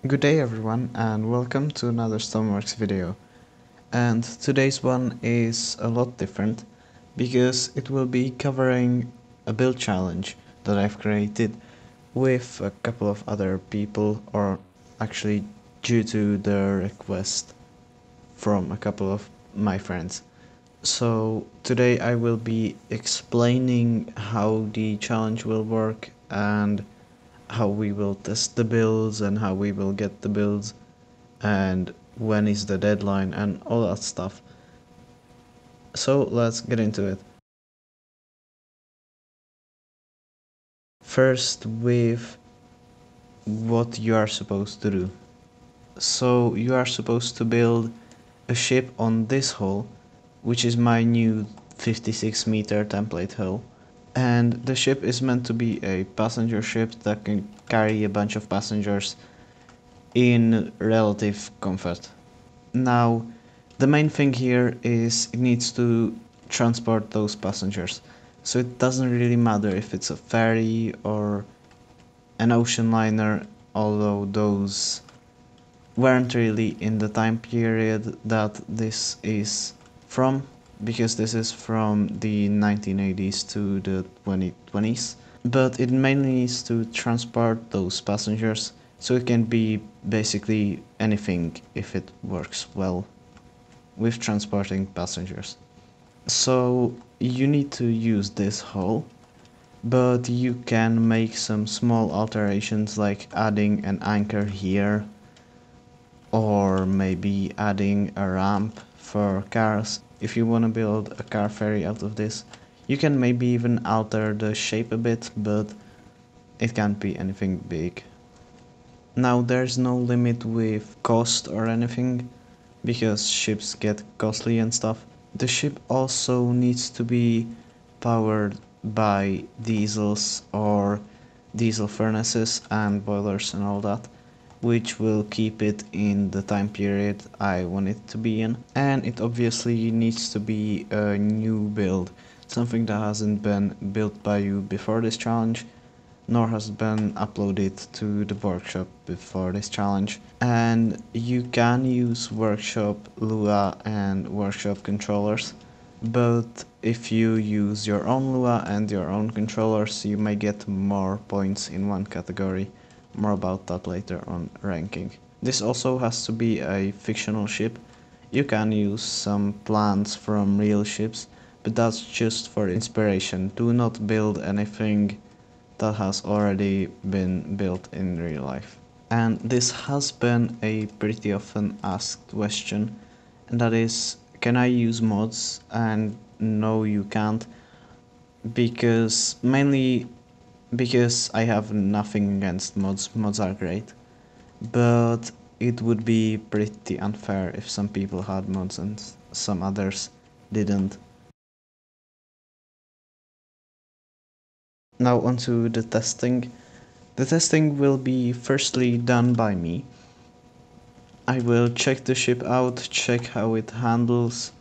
Good day everyone and welcome to another Stormworks video. And today's one is a lot different because it will be covering a build challenge that I've created with a couple of other people, or actually due to the request from a couple of my friends. So today I will be explaining how the challenge will work and how we will test the builds and how we will get the builds and when is the deadline and all that stuff. So let's get into it. First, with what you are supposed to do. So you are supposed to build a ship on this hull, which is my new 56-meter template hull. And the ship is meant to be a passenger ship that can carry a bunch of passengers in relative comfort. Now, the main thing here is it needs to transport those passengers. So it doesn't really matter if it's a ferry or an ocean liner, although those weren't really in the time period that this is from, because this is from the 1980s to the 2020s. But it mainly needs to transport those passengers, so it can be basically anything if it works well with transporting passengers. So you need to use this hull, but you can make some small alterations like adding an anchor here, or maybe adding a ramp for cars. If you want to build a car ferry out of this, you can maybe even alter the shape a bit, but it can't be anything big. Now there's no limit with cost or anything, because ships get costly and stuff. The ship also needs to be powered by diesels or diesel furnaces and boilers and all that, which will keep it in the time period I want it to be in. And it obviously needs to be a new build, something that hasn't been built by you before this challenge, nor has been uploaded to the workshop before this challenge. And you can use workshop Lua and workshop controllers, but if you use your own Lua and your own controllers, you may get more points in one category. More about that later on ranking. This also has to be a fictional ship. You can use some plans from real ships, but that's just for inspiration. Do not build anything that has already been built in real life. And this has been a pretty often asked question, and that is, can I use mods? And no, you can't, because mainly because I have nothing against mods. Mods are great, but it would be pretty unfair if some people had mods and some others didn't. Now onto the testing. The testing will be firstly done by me. I will check the ship out, check how it handles,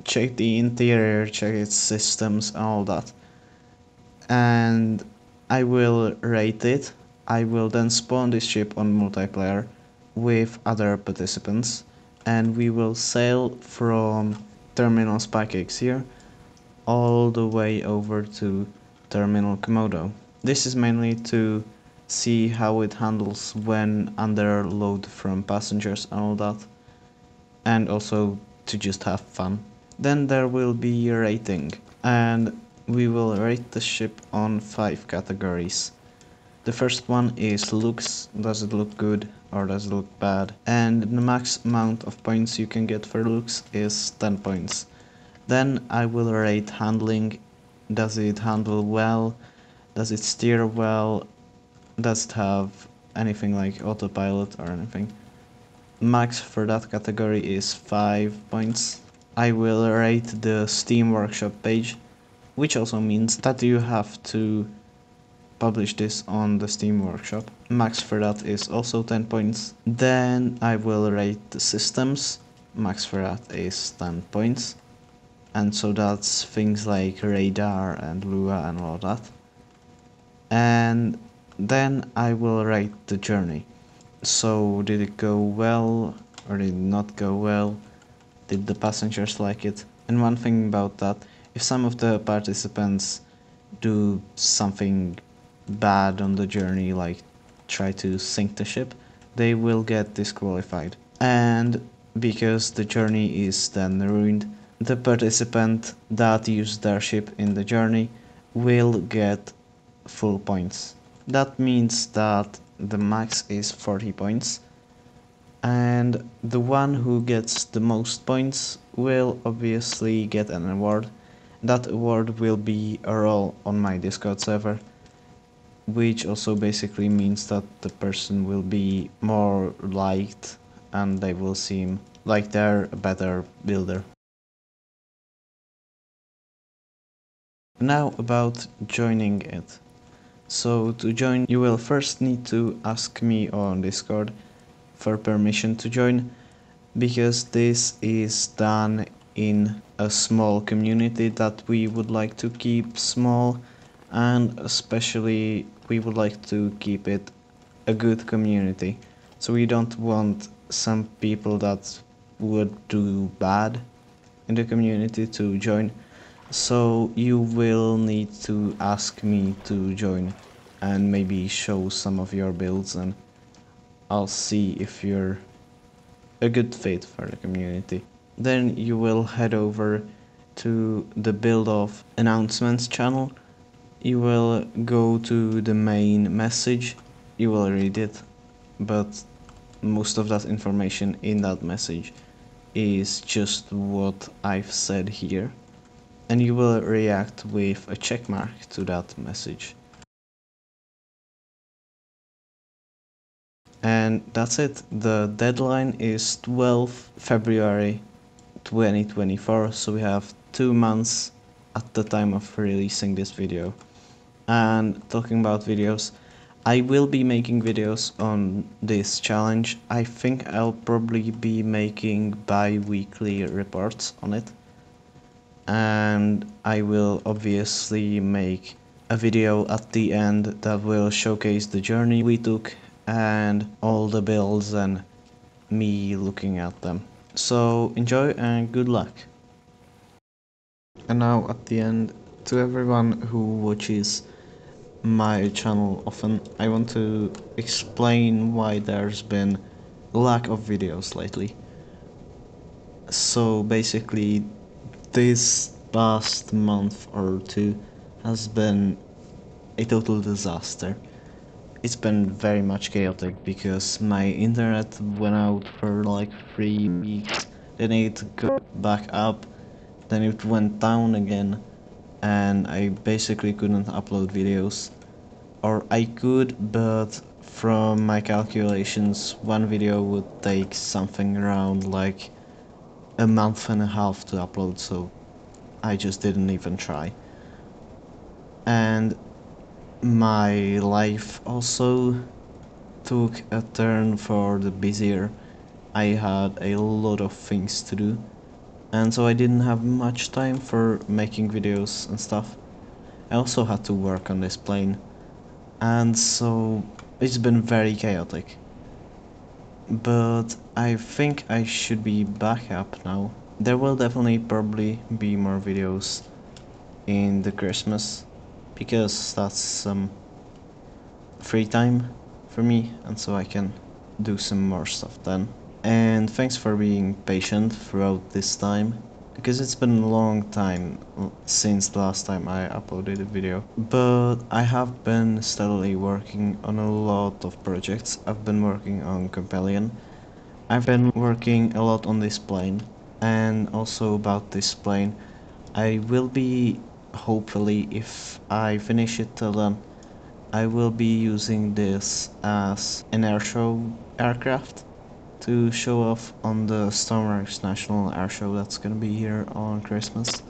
check the interior, check its systems and all that. And I will rate it. I will then spawn this ship on multiplayer with other participants, and we will sail from Terminal Spycakes here all the way over to Terminal Komodo. This is mainly to see how it handles when under load from passengers and all that, and also to just have fun. Then there will be a rating, and we will rate the ship on 5 categories. The first one is looks. Does it look good or does it look bad? And the max amount of points you can get for looks is 10 points. Then I will rate handling. Does it handle well? Does it steer well? Does it have anything like autopilot or anything? Max for that category is 5 points. I will rate the Steam Workshop page, which also means that you have to publish this on the Steam Workshop. Max for that is also 10 points. Then I will rate the systems. Max for that is 10 points. And so that's things like radar and Lua and all that. And then I will rate the journey. So did it go well or did it not go well? Did the passengers like it? And one thing about that, if some of the participants do something bad on the journey, like try to sink the ship, they will get disqualified. And because the journey is then ruined, the participant that used their ship in the journey will get full points. That means that the max is 40 points, and the one who gets the most points will obviously get an award. That award will be a role on my Discord server, which also basically means that the person will be more liked and they will seem like they're a better builder. Now about joining it. So to join, you will first need to ask me on Discord for permission to join, because this is done in a small community that we would like to keep small, and especially we would like to keep it a good community. So we don't want some people that would do bad in the community to join. So you will need to ask me to join and maybe show some of your builds, and I'll see if you're a good fit for the community. Then you will head over to the build of announcements channel. You will go to the main message, you will read it, but most of that information in that message is just what I've said here, and you will react with a check mark to that message. And that's it. The deadline is 12th February 2024, so we have 2 months at the time of releasing this video. And talking about videos, I will be making videos on this challenge. I think I'll probably be making bi-weekly reports on it, and I will obviously make a video at the end that will showcase the journey we took and all the builds and me looking at them. So enjoy and good luck. And now at the end, to everyone who watches my channel often, I want to explain why there's been a lack of videos lately. So basically, this past month or two has been a total disaster. It's been very much chaotic because my internet went out for like 3 weeks, then it got back up, then it went down again, and I basically couldn't upload videos. Or I could, but from my calculations, one video would take something around like a month and a half to upload, so I just didn't even try. And my life also took a turn for the busier. I had a lot of things to do, and so I didn't have much time for making videos and stuff. I also had to work on this plane, and so it's been very chaotic. But I think I should be back up now. There will definitely probably be more videos in the Christmas, because that's some free time for me, and so I can do some more stuff then. And thanks for being patient throughout this time, because it's been a long time since the last time I uploaded a video. But I have been steadily working on a lot of projects. I've been working on Compellion. I've been working a lot on this plane, and also about this plane. I will be, hopefully, if I finish it till then, I will be using this as an airshow aircraft to show off on the Stormworks National Airshow that's gonna be here on Christmas.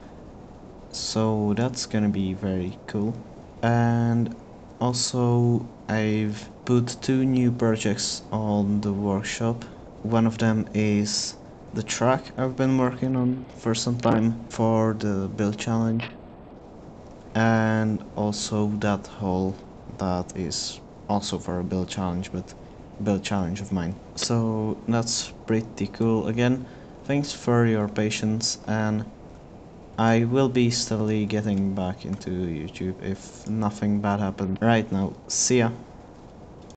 So that's gonna be very cool. And also I've put 2 new projects on the workshop. One of them is the track I've been working on for some time for the build challenge, and also that hull that is also for a build challenge, but build challenge of mine. So that's pretty cool. Again, thanks for your patience, and I will be steadily getting back into YouTube if nothing bad happens right now. See ya!